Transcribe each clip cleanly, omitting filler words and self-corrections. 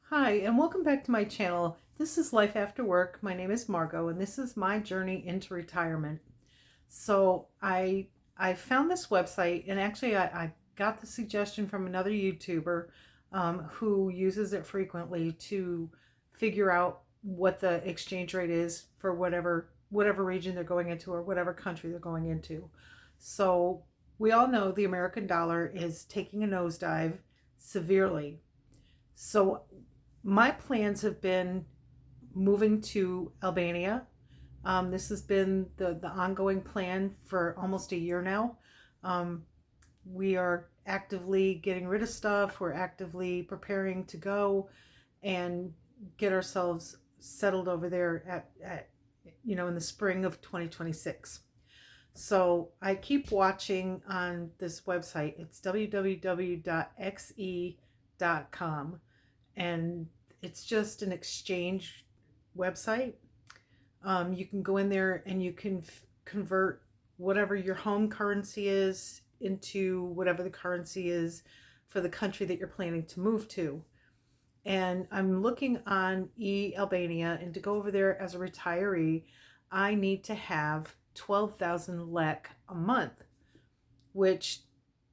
Hi, and welcome back to my channel. This is Life After Work. My name is Margot, and this is my journey into retirement. So I found this website, and actually I got the suggestion from another YouTuber who uses it frequently to figure out what the exchange rate is for whatever region they're going into or whatever country they're going into. So we all know the American dollar is taking a nosedive severely. So my plans have been moving to Albania. This has been the ongoing plan for almost a year now. Um, we are actively getting rid of stuff. We're actively preparing to go and get ourselves settled over there at in the spring of 2026. So I keep watching on this website. It's www.xe.com, and it's just an exchange website. You can go in there and you can convert whatever your home currency is into whatever the currency is for the country that you're planning to move to. And I'm looking on Albania, and to go over there as a retiree, I need to have 12,000 lek a month, which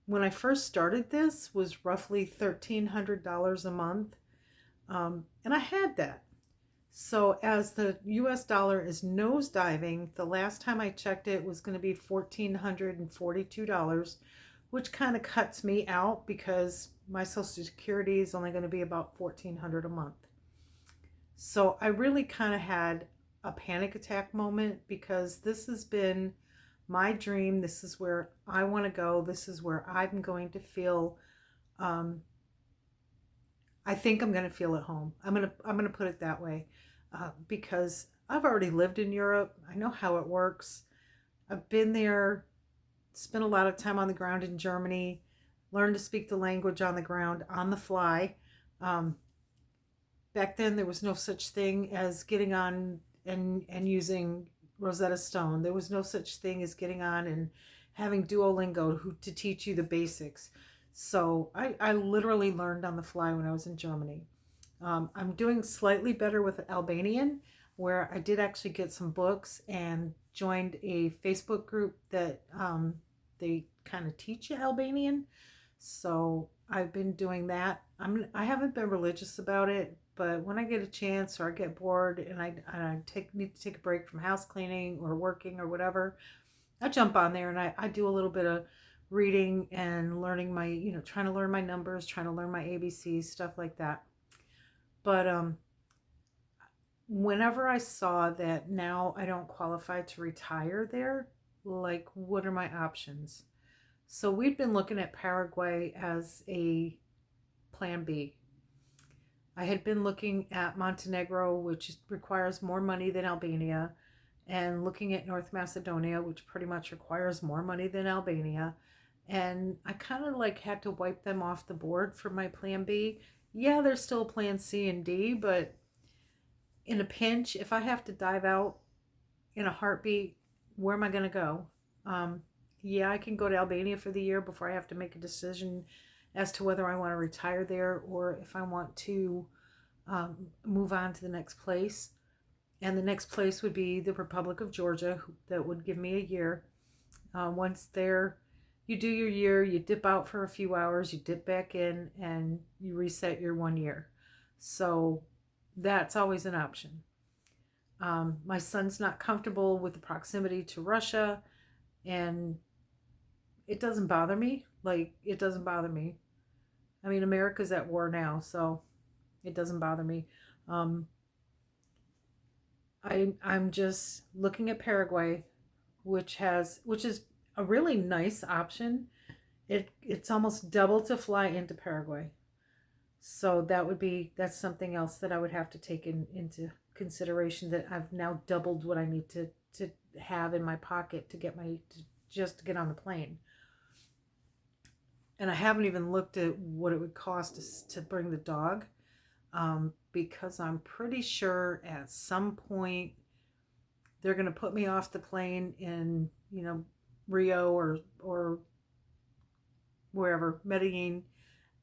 when I first started this was roughly $1,300 a month. And I had that. So as the US dollar is nosediving, the last time I checked it was going to be $1,442, which kind of cuts me out because my Social Security is only going to be about $1,400 a month. So I really kind of had a panic attack moment because this has been my dream. This is where I want to go. This is where I'm going to feel I think I'm going to feel at home. I'm going to put it that way, because I've already lived in Europe. I know how it works. I've been there, spent a lot of time on the ground in Germany, learned to speak the language on the ground on the fly. Um, Back then, there was no such thing as getting on and using Rosetta Stone. There was no such thing as getting on and having Duolingo to teach you the basics. So I literally learned on the fly when I was in Germany. I'm doing slightly better with Albanian, where I did actually get some books and joined a Facebook group that they kind of teach you Albanian. So I've been doing that. I haven't been religious about it, but when I get a chance or I get bored and I need to take a break from house cleaning or working or whatever, I jump on there and I do a little bit of reading and learning trying to learn my numbers, trying to learn my ABCs, stuff like that. But whenever I saw that now I don't qualify to retire there, like, what are my options? So we've been looking at Paraguay as a plan B. I had been looking at Montenegro, which requires more money than Albania, and looking at North Macedonia, which pretty much requires more money than Albania. And I kind of like had to wipe them off the board for my plan B. Yeah, there's still plan C and D, but in a pinch, if I have to dive out in a heartbeat, where am I going to go? Um, yeah, I can go to Albania for the year before I have to make a decision as to whether I want to retire there or if I want to move on to the next place. And the next place would be the Republic of Georgia, that would give me a year. Once there, you do your year, you dip out for a few hours, you dip back in, and you reset your 1 year. So that's always an option. My son's not comfortable with the proximity to Russia, and it doesn't bother me. Like, it doesn't bother me. I mean, America's at war now, so it doesn't bother me. Um, I'm just looking at Paraguay, which is a really nice option. It's almost double to fly into Paraguay. So that's something else that I would have to take into consideration, that I've now doubled what I need to have in my pocket just to get on the plane. And I haven't even looked at what it would cost to bring the dog, because I'm pretty sure at some point they're going to put me off the plane in, Rio or wherever, Medellin,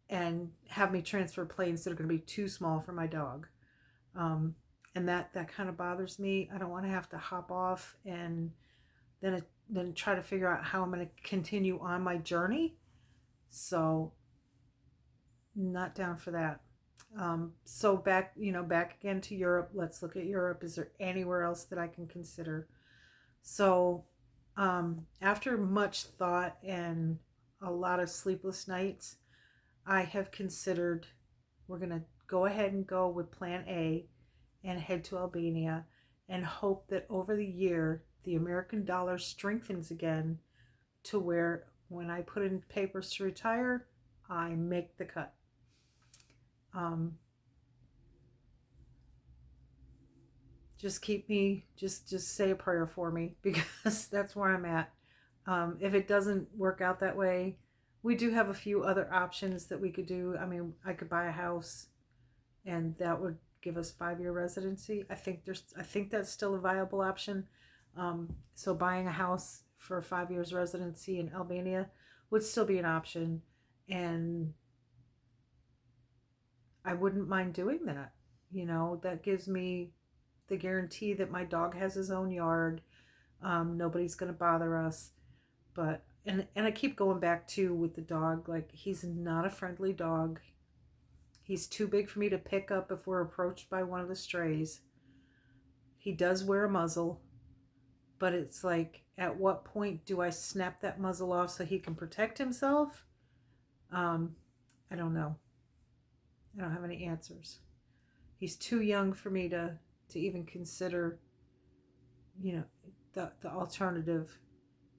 and have me transfer planes that are going to be too small for my dog. Um, and that kind of bothers me. I don't want to have to hop off and then try to figure out how I'm going to continue on my journey. So not down for that. So back again to Europe. Let's look at Europe. Is there anywhere else that I can consider? So, after much thought and a lot of sleepless nights, I have considered we're going to go ahead and go with plan A and head to Albania and hope that over the year the American dollar strengthens again to where when I put in papers to retire, I make the cut. Um, just keep me, just say a prayer for me because that's where I'm at. If it doesn't work out that way, we do have a few other options that we could do. I mean, I could buy a house and that would give us 5-year residency. I think that's still a viable option. So buying a house for 5 years residency in Albania would still be an option, and I wouldn't mind doing that. That gives me the guarantee that my dog has his own yard. Nobody's going to bother us. But and I keep going back to with the dog, like he's not a friendly dog. He's too big for me to pick up if we're approached by one of the strays. He does wear a muzzle, but it's like, at what point do I snap that muzzle off so he can protect himself? I don't know. I don't have any answers. He's too young for me to even consider, the alternative,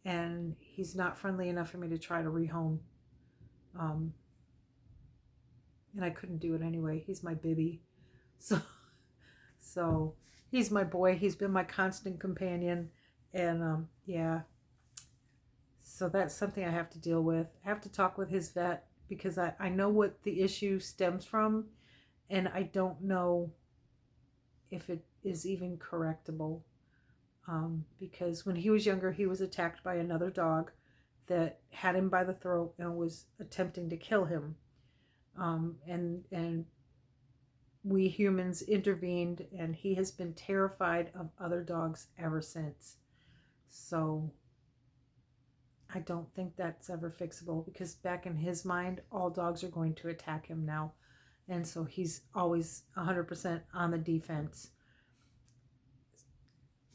and he's not friendly enough for me to try to rehome. Um, and I couldn't do it anyway. He's my bibby, so he's my boy. He's been my constant companion, and yeah. So that's something I have to deal with. I have to talk with his vet because I know what the issue stems from, and I don't know if it is even correctable. Because when he was younger, he was attacked by another dog that had him by the throat and was attempting to kill him. And we humans intervened, and he has been terrified of other dogs ever since. So I don't think that's ever fixable, because back in his mind, all dogs are going to attack him now. And so he's always 100% on the defense.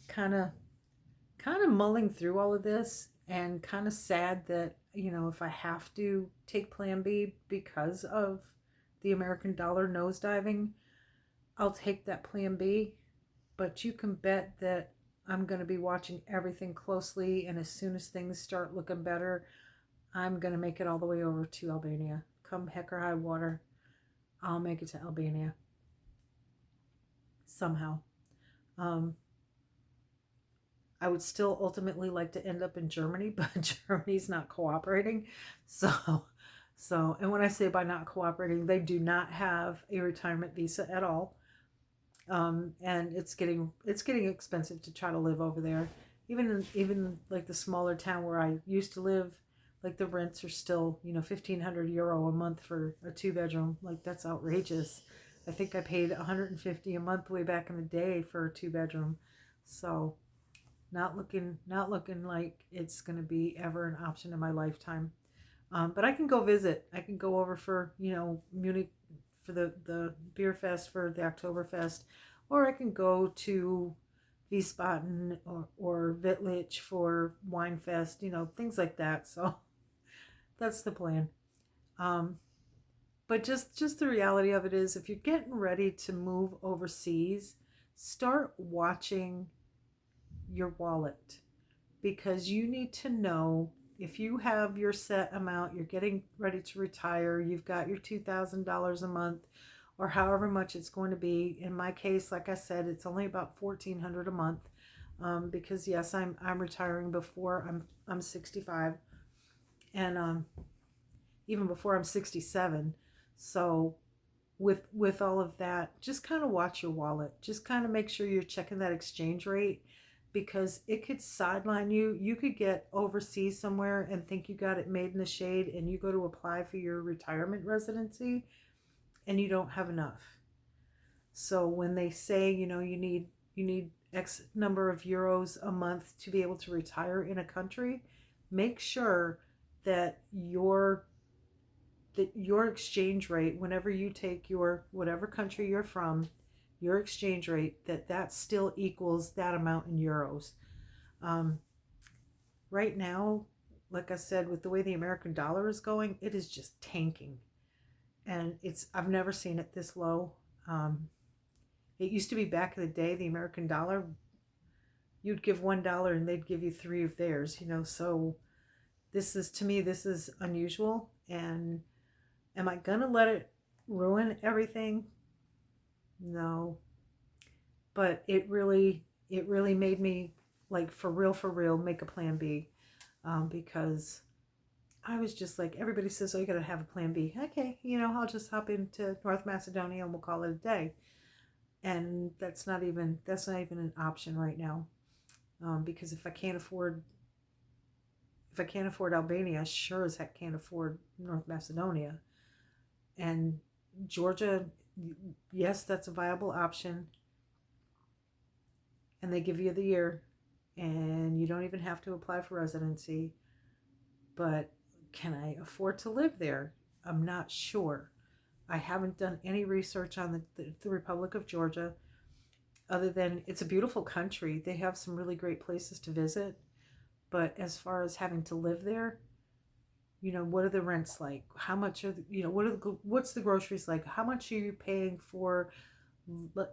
Kind of mulling through all of this, and kind of sad that, if I have to take plan B because of the American dollar nosediving, I'll take that plan B. But you can bet that I'm going to be watching everything closely, and as soon as things start looking better, I'm going to make it all the way over to Albania. Come heck or high water, I'll make it to Albania somehow. I would still ultimately like to end up in Germany, but Germany's not cooperating. So, and when I say by not cooperating, they do not have a retirement visa at all. And it's getting expensive to try to live over there. Even like the smaller town where I used to live, like the rents are still, €1,500 a month for a 2-bedroom. Like, that's outrageous. I think I paid $150 a month way back in the day for a 2-bedroom. So not looking like it's going to be ever an option in my lifetime. But I can go visit. I can go over for, Munich for the beer fest, for the Oktoberfest, or I can go to Wiesbaden or Wittlich for Winefest, things like that. So that's the plan. But just the reality of it is, if you're getting ready to move overseas, start watching your wallet, because you need to know, if you have your set amount, you're getting ready to retire, you've got your $2,000 a month or however much it's going to be. In my case, like I said, it's only about $1,400 a month, because yes, I'm retiring before I'm 65, and even before I'm 67. So with all of that, just kind of watch your wallet. Just kind of make sure you're checking that exchange rate, because it could sideline you. You could get overseas somewhere and think you got it made in the shade, and you go to apply for your retirement residency and you don't have enough. So when they say, you need X number of euros a month to be able to retire in a country, make sure that your exchange rate, whenever you take your whatever country you're from, your exchange rate, that still equals that amount in euros. Um, right now, like I said, with the way the American dollar is going, it is just tanking, and I've never seen it this low. Um, it used to be back in the day, the American dollar, you'd give $1 and they'd give you three of theirs. So this is unusual, and am I gonna let it ruin everything? No, but it really made me, like, for real make a plan B, because I was just like, everybody says, oh, you gotta have a plan B. Okay, I'll just hop into North Macedonia and we'll call it a day. And that's not even an option right now, because if I can't afford Albania, I sure as heck can't afford North Macedonia. And Georgia, yes, that's a viable option, and they give you the year, and you don't even have to apply for residency. But can I afford to live there? I'm not sure. I haven't done any research on the Republic of Georgia, other than it's a beautiful country. They have some really great places to visit. But as far as having to live there, what are the rents like? How much what's the groceries like? How much are you paying for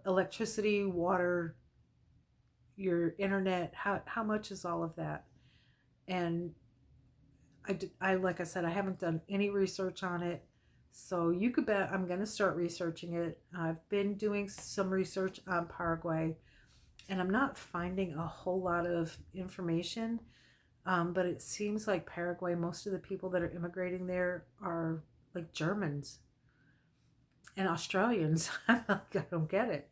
electricity, water, your internet? How much is all of that? And I like I said, I haven't done any research on it. So you could bet I'm going to start researching it. I've been doing some research on Paraguay, and I'm not finding a whole lot of information. But it seems like Paraguay, most of the people that are immigrating there are like Germans and Australians. I don't get it,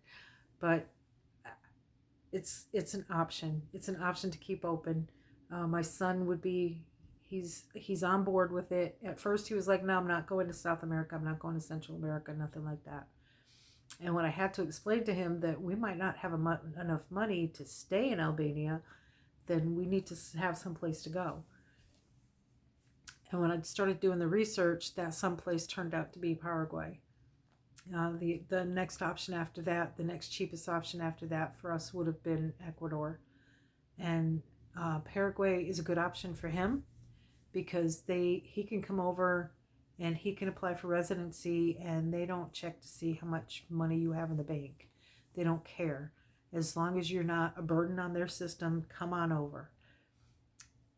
but it's an option. It's an option to keep open. My son would be he's on board with it. At first, he was like, "No, I'm not going to South America. I'm not going to Central America. Nothing like that." And when I had to explain to him that we might not have enough money to stay in Albania, then we need to have some place to go. And when I started doing the research, that someplace turned out to be Paraguay. The next option after that, the next cheapest option after that for us would have been Ecuador. And Paraguay is a good option for him because he can come over and he can apply for residency, and they don't check to see how much money you have in the bank. They don't care. As long as you're not a burden on their system, come on over.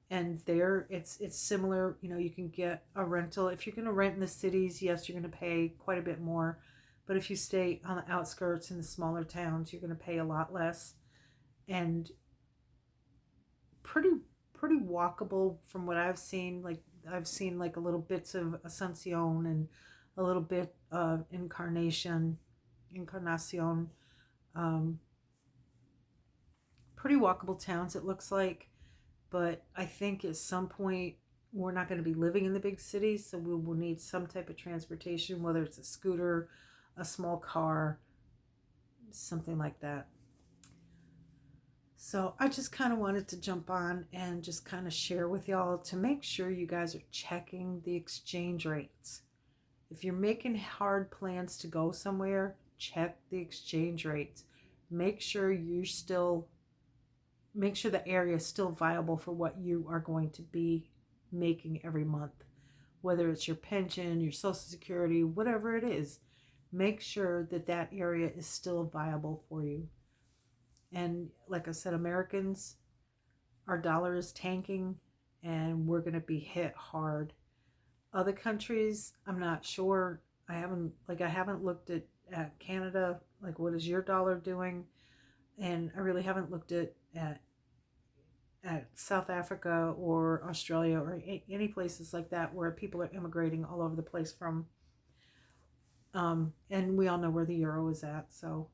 And there, it's similar. You can get a rental. If you're going to rent in the cities, yes, you're going to pay quite a bit more. But if you stay on the outskirts in the smaller towns, you're going to pay a lot less. And pretty walkable from what I've seen. Like, I've seen like a little bits of Asuncion and a little bit of Encarnacion. Pretty walkable towns, it looks like. But I think at some point we're not going to be living in the big cities, so we will need some type of transportation, whether it's a scooter, a small car, something like that. So I just kind of wanted to jump on and just kind of share with y'all to make sure you guys are checking the exchange rates. If you're making hard plans to go somewhere, check the exchange rates. Make sure the area is still viable for what you are going to be making every month. Whether it's your pension, your Social Security, whatever it is, make sure that area is still viable for you. And like I said, Americans, our dollar is tanking and we're going to be hit hard. Other countries, I'm not sure. I haven't looked at Canada, like what is your dollar doing? And I really haven't looked at South Africa or Australia or any places like that where people are immigrating all over the place from. And we all know where the euro is at, so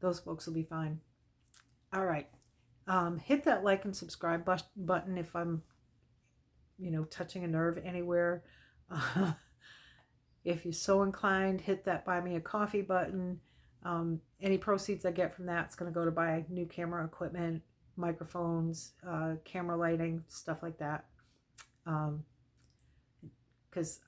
those folks will be fine. All right. Hit that like and subscribe button if I'm, touching a nerve anywhere. Uh, if you're so inclined, hit that buy me a coffee button. Any proceeds I get from that is going to go to buy new camera equipment, microphones, camera lighting, stuff like that. Because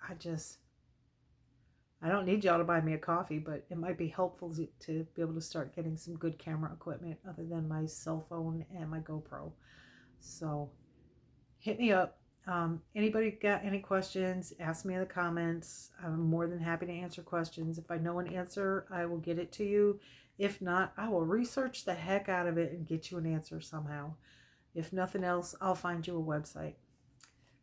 I don't need y'all to buy me a coffee, but it might be helpful to be able to start getting some good camera equipment other than my cell phone and my GoPro. So hit me up. Anybody got any questions, ask me in the comments. I'm more than happy to answer questions. If I know an answer, I will get it to you. If not, I will research the heck out of it and get you an answer somehow. If nothing else, I'll find you a website.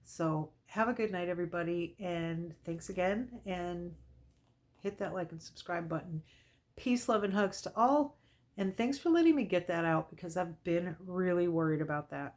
So have a good night, everybody, and thanks again. And hit that like and subscribe button. Peace, love, and hugs to all. And thanks for letting me get that out because I've been really worried about that.